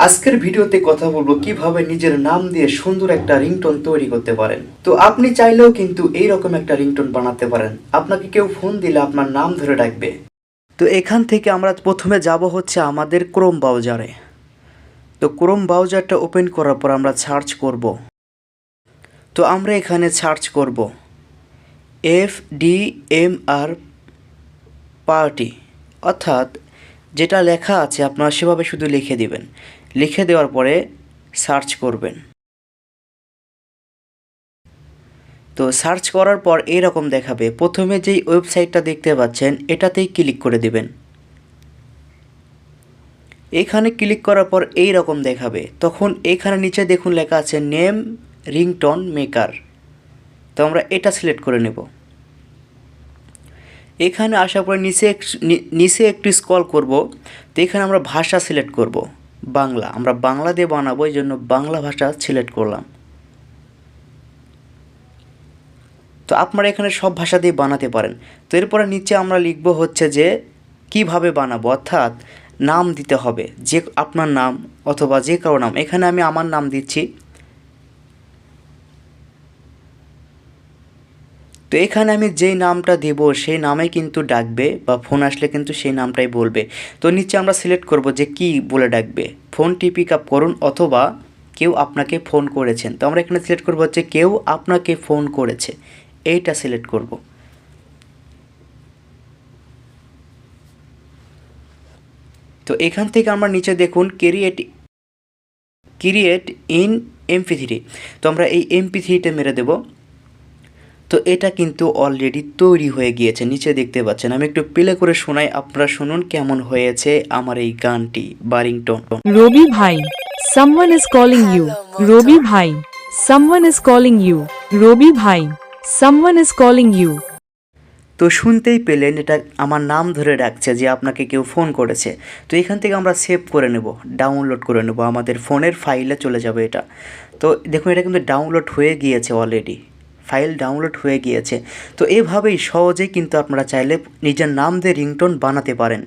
আজকের ভিডিওতে কথা বলবো কিভাবে নিজের নাম দিয়ে সুন্দর একটা রিংটোন তৈরি করতে পারেন। তো আপনি চাইলেও কিন্তু এইরকম একটা রিংটোন বানাতে পারেন। আপনাকে কেউ ফোন দিলে আপনার নাম ধরে ডাকবে। তো এখান থেকে আমরা প্রথমে যাব হচ্ছে আমাদের ক্রোম ব্রাউজারে। তো ক্রোম ব্রাউজারটা ওপেন করার পর আমরা সার্চ করব। তো আমরা এখানে সার্চ করব FDMR পার্টি, অর্থাৎ যেটা লেখা আছে আপনারা সেভাবে শুধু লিখে দিবেন। লিখে দেওয়ার পরে সার্চ করবেন। তো সার্চ করার পর এইরকম দেখাবে। প্রথমে যেই ওয়েবসাইটটা দেখতে পাচ্ছেন এটাতেই ক্লিক করে দিবেন। এখানে ক্লিক করার পর এই রকম দেখাবে। তখন এখানে নিচে দেখুন লেখা আছে নেম রিংটোন মেকার। তো আমরা এটা সিলেক্ট করে নেব। এখানে আসার পরে নিচে একটু স্ক্রল করব। তো এখানে আমরা ভাষা সিলেক্ট করব বাংলা। আমরা বাংলা দিয়ে বানাবো, এই জন্য বাংলা ভাষা সিলেক্ট করলাম। তো আপনারা এখানে সব ভাষা দিয়ে বানাতে পারেন। তো এরপরে নিচে আমরা লিখব হচ্ছে যে কিভাবে বানাবো, অর্থাৎ নাম দিতে হবে, যে আপনার নাম অথবা যে কারো নাম। এখানে আমি আমার নাম দিচ্ছি। তো এখানে আমি যেই নামটা দেব সেই নামে কিন্তু ডাকবে, বা ফোন আসলে কিন্তু সেই নামটাই বলবে। তো নিচে আমরা সিলেক্ট করব যে কি বলে ডাকবে। ফোনটি পিক আপ করুন অথবা কেউ আপনাকে ফোন করেছেন। তো আমরা এখানে সিলেক্ট করব হচ্ছে কেউ আপনাকে ফোন করেছে, এইটা সিলেক্ট করব। তো এখান থেকে আমরা নিচে দেখুন ক্রিয়েট ইন MP3। তো আমরা এই MP3টা মেরে দেব। তো এটা কিন্তু অলরেডি তৈরি হয়ে গিয়েছে, নিচে দেখতে পাচ্ছেন। আমি একটু প্লে করে শোনাই, আপনারা শুনুন কেমন হয়েছে আমার এই গানটি বা রিংটোন। রবি ভাই, someone is calling you. রবি ভাই, someone is calling you. রবি ভাই, someone is calling you. তো শুনতেই পেলেন এটা আমার নাম ধরে ডাকছে যে আপনাকে কেউ ফোন করেছে। তো এখান থেকে আমরা সেভ করে নেব, ডাউনলোড করে নেব, আমাদের ফোনের ফাইলে চলে যাবে এটা। তো দেখুন এটা কিন্তু ডাউনলোড হয়ে গিয়েছে, অলরেডি ফাইল ডাউনলোড হয়ে গিয়েছে। তো এভাবেই সহজেই কিন্তু আপনারা চাইলে নিজের নাম দিয়ে রিংটোন বানাতে পারেন।